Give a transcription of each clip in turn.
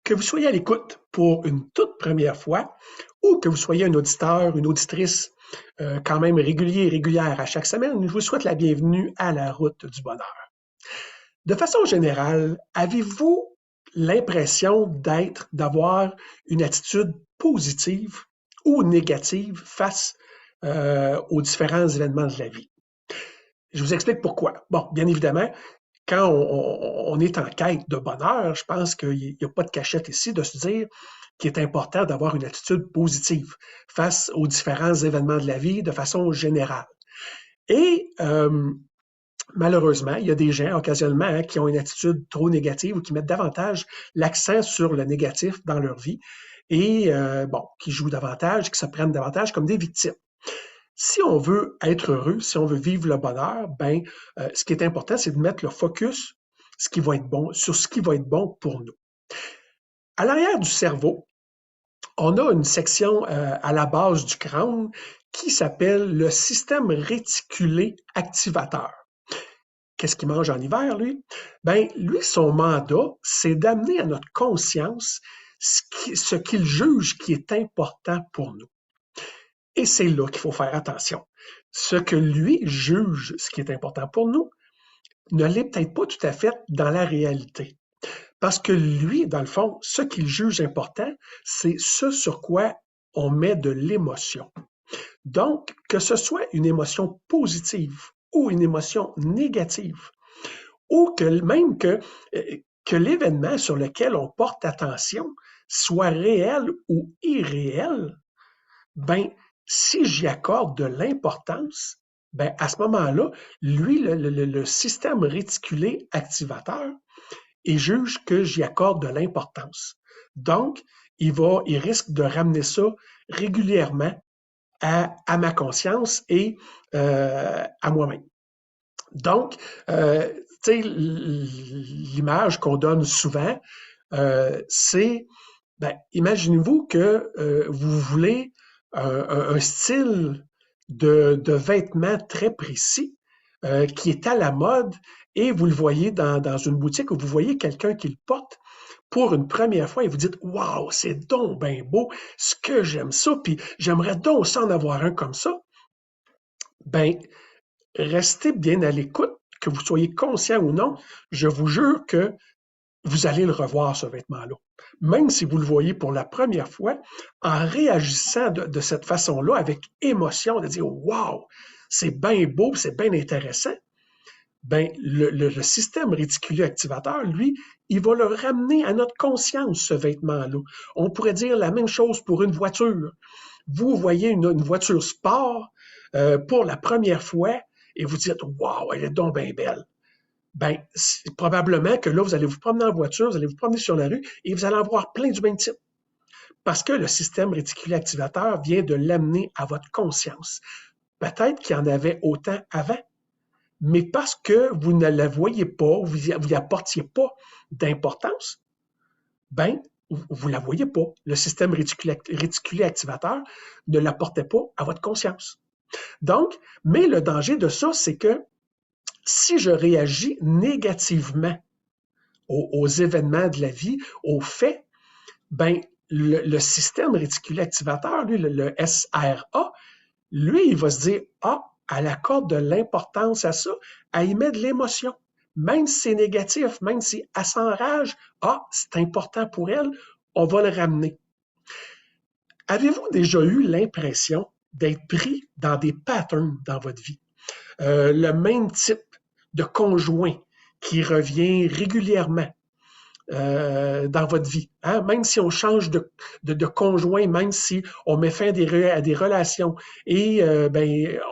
Que vous soyez à l'écoute pour une toute première fois ou que vous soyez un auditeur, une auditrice quand même régulier et régulière à chaque semaine, je vous souhaite la bienvenue à la route du bonheur. De façon générale, avez-vous l'impression d'avoir une attitude positive ou négative face aux différents événements de la vie? Je vous explique pourquoi. Bon, bien évidemment, quand on est en quête de bonheur, je pense qu'il n'y a pas de cachette ici de se dire qu'il est important d'avoir une attitude positive face aux différents événements de la vie de façon générale. Et malheureusement, il y a des gens occasionnellement qui ont une attitude trop négative ou qui mettent davantage l'accent sur le négatif dans leur vie et qui jouent davantage, qui se prennent davantage comme des victimes. Si on veut être heureux, si on veut vivre le bonheur, ce qui est important, c'est de mettre le focus sur ce qui va être bon pour nous. À l'arrière du cerveau, on a une section à la base du crâne qui s'appelle le système réticulé activateur. Qu'est-ce qu'il mange en hiver, lui? Lui, son mandat, c'est d'amener à notre conscience ce qu'il juge qui est important pour nous. Et c'est là qu'il faut faire attention. Ce que lui juge, ce qui est important pour nous, ne l'est peut-être pas tout à fait dans la réalité. Parce que lui, dans le fond, ce qu'il juge important, c'est ce sur quoi on met de l'émotion. Donc, que ce soit une émotion positive ou une émotion négative, ou que l'événement sur lequel on porte attention soit réel ou irréel, si j'y accorde de l'importance, à ce moment-là, lui, le système réticulé activateur, il juge que j'y accorde de l'importance. Donc, il risque de ramener ça régulièrement à ma conscience et à moi-même. Donc, tu sais, l'image qu'on donne souvent, c'est, imaginez-vous que vous voulez un style de vêtements très précis qui est à la mode et vous le voyez dans une boutique où vous voyez quelqu'un qui le porte pour une première fois et vous dites « Wow, c'est donc bien beau, ce que j'aime ça, puis j'aimerais donc ça en avoir un comme ça. » Restez bien à l'écoute, que vous soyez conscient ou non, je vous jure que vous allez le revoir, ce vêtement-là. Même si vous le voyez pour la première fois, en réagissant de cette façon-là, avec émotion, de dire « Wow, c'est bien beau, c'est bien intéressant », le système réticulé activateur, lui, il va le ramener à notre conscience, ce vêtement-là. On pourrait dire la même chose pour une voiture. Vous voyez une voiture sport pour la première fois et vous dites « Wow, elle est donc bien belle ». Probablement que là, vous allez vous promener en voiture, vous allez vous promener sur la rue et vous allez en voir plein du même type. Parce que le système réticulé activateur vient de l'amener à votre conscience. Peut-être qu'il y en avait autant avant, mais parce que vous ne la voyez pas, vous n'y apportiez pas d'importance, vous ne la voyez pas. Le système réticulé activateur ne l'apportait pas à votre conscience. Donc, mais le danger de ça, c'est que si je réagis négativement aux événements de la vie, aux faits, le système réticulé activateur, lui, le SRA, lui, il va se dire « Ah, elle accorde de l'importance à ça, elle y met de l'émotion. Même si c'est négatif, même si elle s'enrage, ah, c'est important pour elle, on va le ramener. » Avez-vous déjà eu l'impression d'être pris dans des patterns dans votre vie? Le même type de conjoint qui revient régulièrement dans votre vie. Hein? Même si on change de conjoint, même si on met fin à des relations et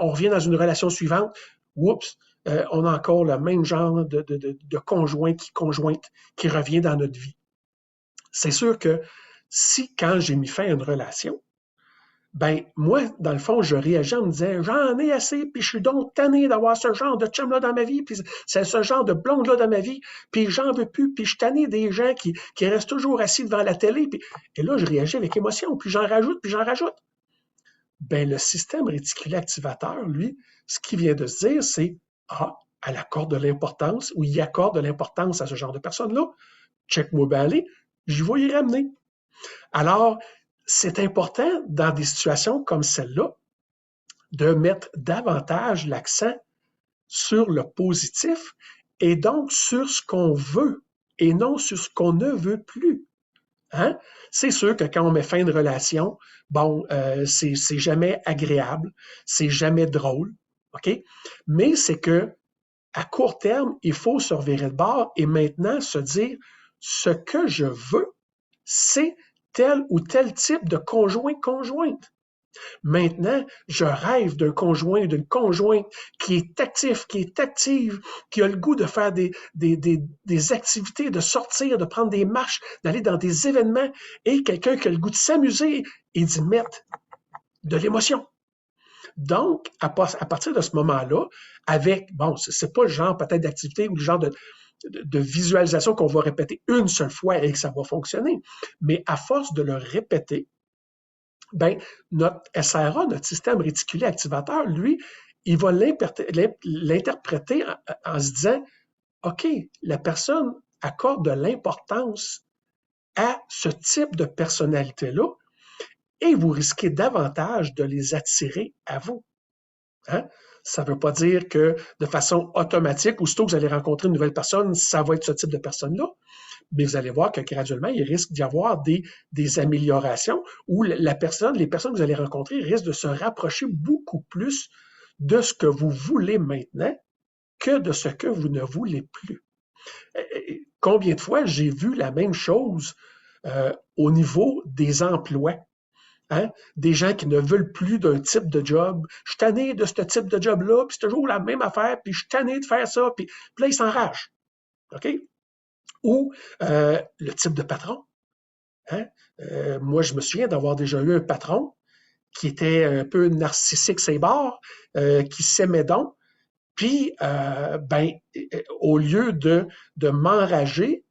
on revient dans une relation suivante, oups, on a encore le même genre de conjointe qui revient dans notre vie. C'est sûr que si, quand j'ai mis fin à une relation, moi, dans le fond, je réagis en me disant « J'en ai assez, puis je suis donc tanné d'avoir ce genre de chum-là dans ma vie, puis c'est ce genre de blonde-là dans ma vie, puis j'en veux plus, puis je suis tanné des gens qui restent toujours assis devant la télé. » Et là, je réagis avec émotion, puis j'en rajoute, puis j'en rajoute. Le système réticulé activateur, lui, ce qu'il vient de se dire, c'est « Ah, elle accorde de l'importance, ou il accorde de l'importance à ce genre de personne-là. Check-moi bien aller. Je vais y ramener. Alors, c'est important dans des situations comme celle-là de mettre davantage l'accent sur le positif et donc sur ce qu'on veut et non sur ce qu'on ne veut plus. Hein? C'est sûr que quand on met fin à une relation, bon, c'est jamais agréable, c'est jamais drôle, OK? Mais c'est que à court terme, il faut se revirer de bord et maintenant se dire ce que je veux, c'est tel ou tel type de conjointe. Maintenant, je rêve d'un conjoint, d'une conjointe qui est actif, qui est active, qui a le goût de faire des activités, de sortir, de prendre des marches, d'aller dans des événements, et quelqu'un qui a le goût de s'amuser et d'y mettre de l'émotion. Donc, à partir de ce moment-là, avec, bon, c'est pas le genre peut-être d'activité ou le genre de visualisation qu'on va répéter une seule fois et que ça va fonctionner, mais à force de le répéter, ben, notre SRA, notre système réticulé activateur, lui, il va l'interpréter en se disant, OK, la personne accorde de l'importance à ce type de personnalité-là et vous risquez davantage de les attirer à vous. Hein? Ça ne veut pas dire que de façon automatique, aussitôt que vous allez rencontrer une nouvelle personne, ça va être ce type de personne-là. Mais vous allez voir que graduellement, il risque d'y avoir des améliorations où les personnes que vous allez rencontrer risquent de se rapprocher beaucoup plus de ce que vous voulez maintenant que de ce que vous ne voulez plus. Combien de fois j'ai vu la même chose au niveau des emplois? Hein? Des gens qui ne veulent plus d'un type de job. Je suis tanné de ce type de job-là, puis c'est toujours la même affaire, puis je suis tanné de faire ça, puis là, ils s'enragent. OK? Ou le type de patron. Hein? Moi, je me souviens d'avoir déjà eu un patron qui était un peu narcissique, ses bords, qui s'aimait donc. Puis, au lieu de m'enrager,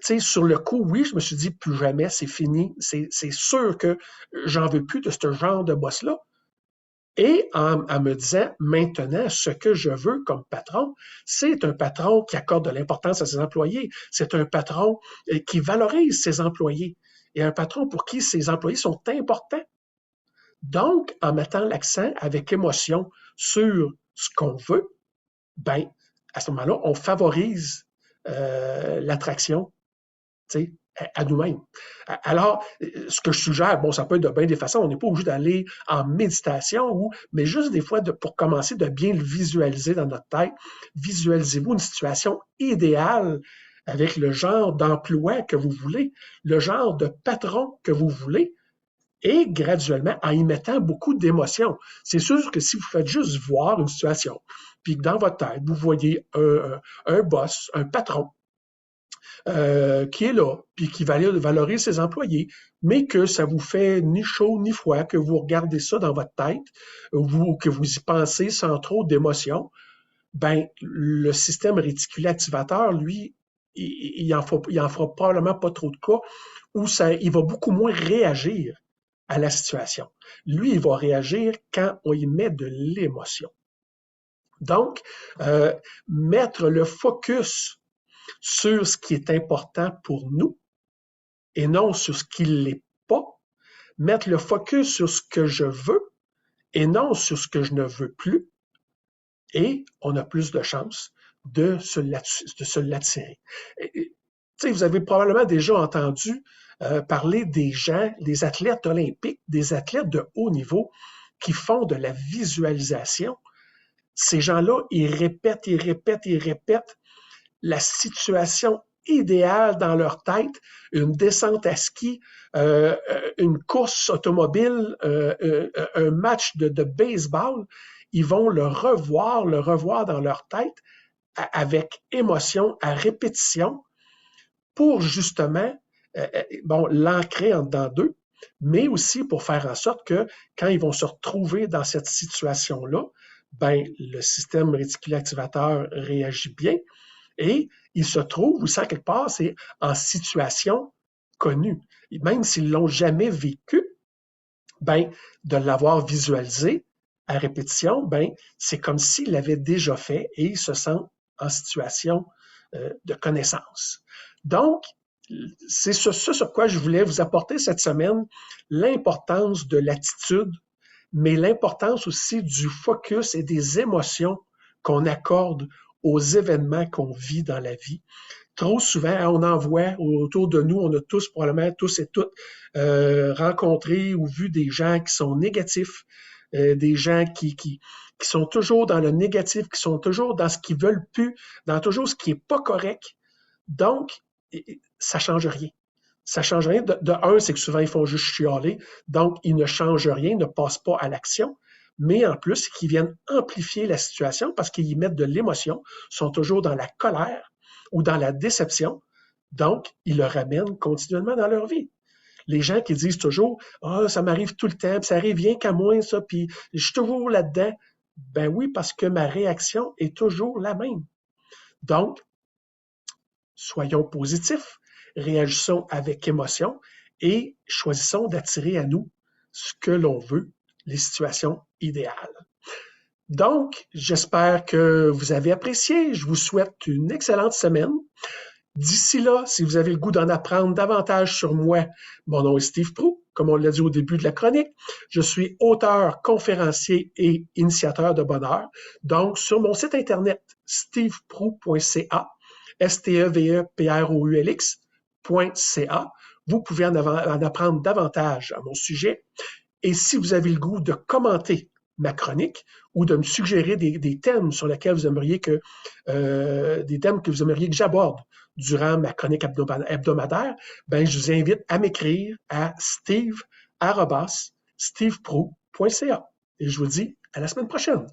sur le coup, oui, je me suis dit, plus jamais, c'est fini. C'est sûr que j'en veux plus de ce genre de boss-là. Et en me disant, maintenant, ce que je veux comme patron, c'est un patron qui accorde de l'importance à ses employés. C'est un patron qui valorise ses employés. Et un patron pour qui ses employés sont importants. Donc, en mettant l'accent avec émotion sur ce qu'on veut, ben, à ce moment-là, on favorise l'attraction, tu sais, à nous-mêmes. Alors, ce que je suggère, bon, ça peut être de bien des façons, on n'est pas obligé d'aller en méditation, mais juste des fois, pour commencer, de bien le visualiser dans notre tête. Visualisez-vous une situation idéale avec le genre d'emploi que vous voulez, le genre de patron que vous voulez, et graduellement, en y mettant beaucoup d'émotions. C'est sûr que si vous faites juste voir une situation, puis que dans votre tête, vous voyez un boss, un patron, qui est là, puis qui valorise ses employés, mais que ça vous fait ni chaud ni froid, que vous regardez ça dans votre tête, que vous y pensez sans trop d'émotion, ben, le système réticulé activateur, lui, il en fera probablement pas trop de cas, où il va beaucoup moins réagir à la situation. Lui, il va réagir quand on y met de l'émotion. Donc, mettre le focus sur ce qui est important pour nous et non sur ce qui ne l'est pas, mettre le focus sur ce que je veux et non sur ce que je ne veux plus, et on a plus de chances de se l'attirer. Vous avez probablement déjà entendu parler des gens, des athlètes olympiques, des athlètes de haut niveau qui font de la visualisation. Ces gens-là, ils répètent la situation idéale dans leur tête, une descente à ski, une course automobile, un match de baseball. Ils vont le revoir dans leur tête avec émotion, à répétition, pour justement l'ancrer en dedans d'eux, mais aussi pour faire en sorte que quand ils vont se retrouver dans cette situation-là, ben, le système réticulé activateur réagit bien et il se trouve aussi, quelque part, c'est en situation connue. Et même s'ils ne l'ont jamais vécu, ben, de l'avoir visualisé à répétition, ben, c'est comme s'ils l'avaient déjà fait et ils se sentent en situation de connaissance. Donc, c'est ce sur quoi je voulais vous apporter cette semaine, l'importance de l'attitude, mais l'importance aussi du focus et des émotions qu'on accorde aux événements qu'on vit dans la vie. Trop souvent, on en voit autour de nous, on a tous, probablement tous et toutes, rencontré ou vu des gens qui sont négatifs, des gens qui sont toujours dans le négatif, qui sont toujours dans ce qu'ils veulent plus, dans toujours ce qui est pas correct. Donc, ça change rien. Ça change rien. De un, c'est que souvent, ils font juste chialer. Donc, ils ne changent rien, ne passent pas à l'action. Mais en plus, qu'ils viennent amplifier la situation parce qu'ils y mettent de l'émotion, sont toujours dans la colère ou dans la déception. Donc, ils le ramènent continuellement dans leur vie. Les gens qui disent toujours « Ah, ça m'arrive tout le temps, puis ça arrive rien qu'à moi, ça, puis je suis toujours là-dedans. » Ben oui, parce que ma réaction est toujours la même. Donc, soyons positifs, réagissons avec émotion et choisissons d'attirer à nous ce que l'on veut, les situations idéales. Donc, j'espère que vous avez apprécié. Je vous souhaite une excellente semaine. D'ici là, si vous avez le goût d'en apprendre davantage sur moi, mon nom est Steve Proulx, comme on l'a dit au début de la chronique. Je suis auteur, conférencier et initiateur de bonheur. Donc, sur mon site internet, steveproulx.ca, steveproulx.ca, vous pouvez en apprendre davantage à mon sujet. Et si vous avez le goût de commenter ma chronique ou de me suggérer des thèmes sur lesquels vous aimeriez que j'aborde durant ma chronique hebdomadaire, ben je vous invite à m'écrire à steve@steveproulx.ca. Et je vous dis à la semaine prochaine.